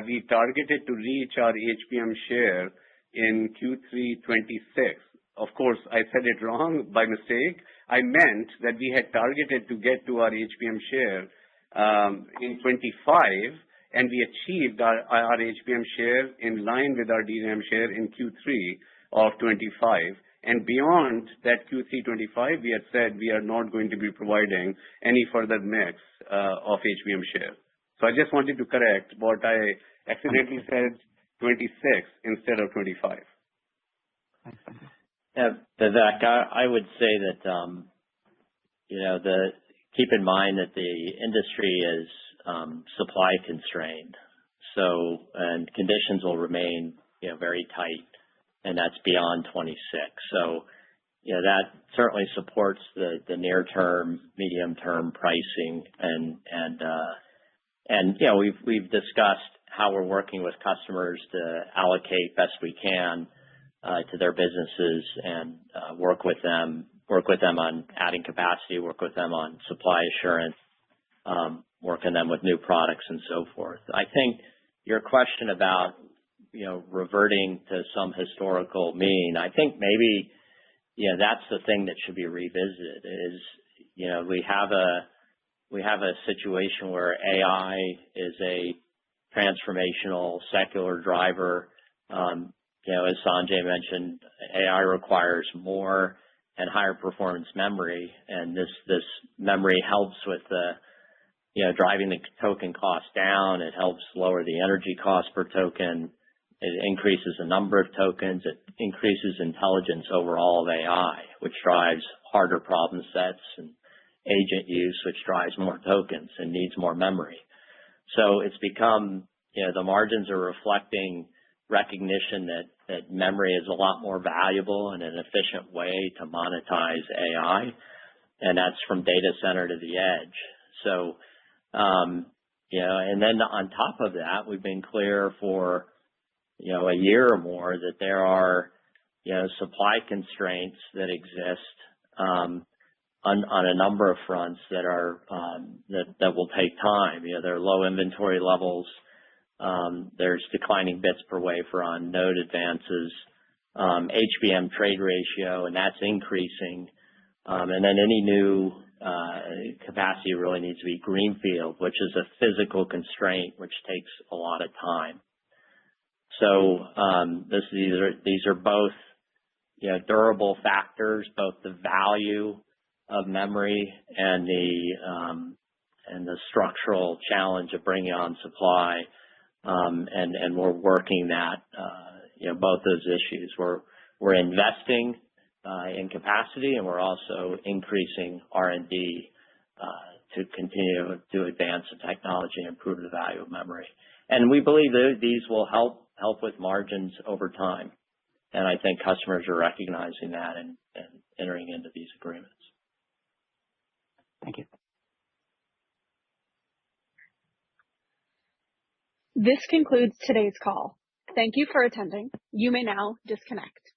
we targeted to reach our HBM share in Q3 26. Of course, I said it wrong by mistake. I meant that we had targeted to get to our HBM share in 25, and we achieved our HBM share in line with our DRAM share in Q3 of 25. And beyond that Q3 25, we had said we are not going to be providing any further mix of HBM share. So I just wanted to correct what I accidentally said 26 instead of 25. Thanks. Yeah, Vivek, I would say that, keep in mind that the industry is supply constrained. So, and conditions will remain, very tight, and that's beyond 26. So, that certainly supports the near term, medium term pricing. And we've discussed how we're working with customers to allocate best we can to their businesses and work with them on adding capacity, work with them on supply assurance, working them with new products and so forth. I think your question about, reverting to some historical mean, I think maybe, that's the thing that should be revisited is, we have a situation where AI is a transformational secular driver. As Sanjay mentioned, AI requires more and higher performance memory, and this memory helps with driving the token cost down. It helps lower the energy cost per token. It increases the number of tokens. It increases intelligence overall of AI, which drives harder problem sets, and agent use, which drives more tokens and needs more memory. So it's become, the margins are reflecting recognition that memory is a lot more valuable and an efficient way to monetize AI, and that's from data center to the edge. So, and then on top of that, we've been clear for, a year or more that there are, supply constraints that exist on a number of fronts that are that will take time. There are low inventory levels. There's declining bits per wafer on node advances, HBM trade ratio, and that's increasing. And then any new capacity really needs to be greenfield, which is a physical constraint, which takes a lot of time. So these are both durable factors, both the value of memory and the structural challenge of bringing on supply, and we're working that both those issues. We're investing in capacity, and we're also increasing R&D to continue to advance the technology and improve the value of memory. And we believe that these will help with margins over time. And I think customers are recognizing that and entering into these agreements. Thank you. This concludes today's call. Thank you for attending. You may now disconnect.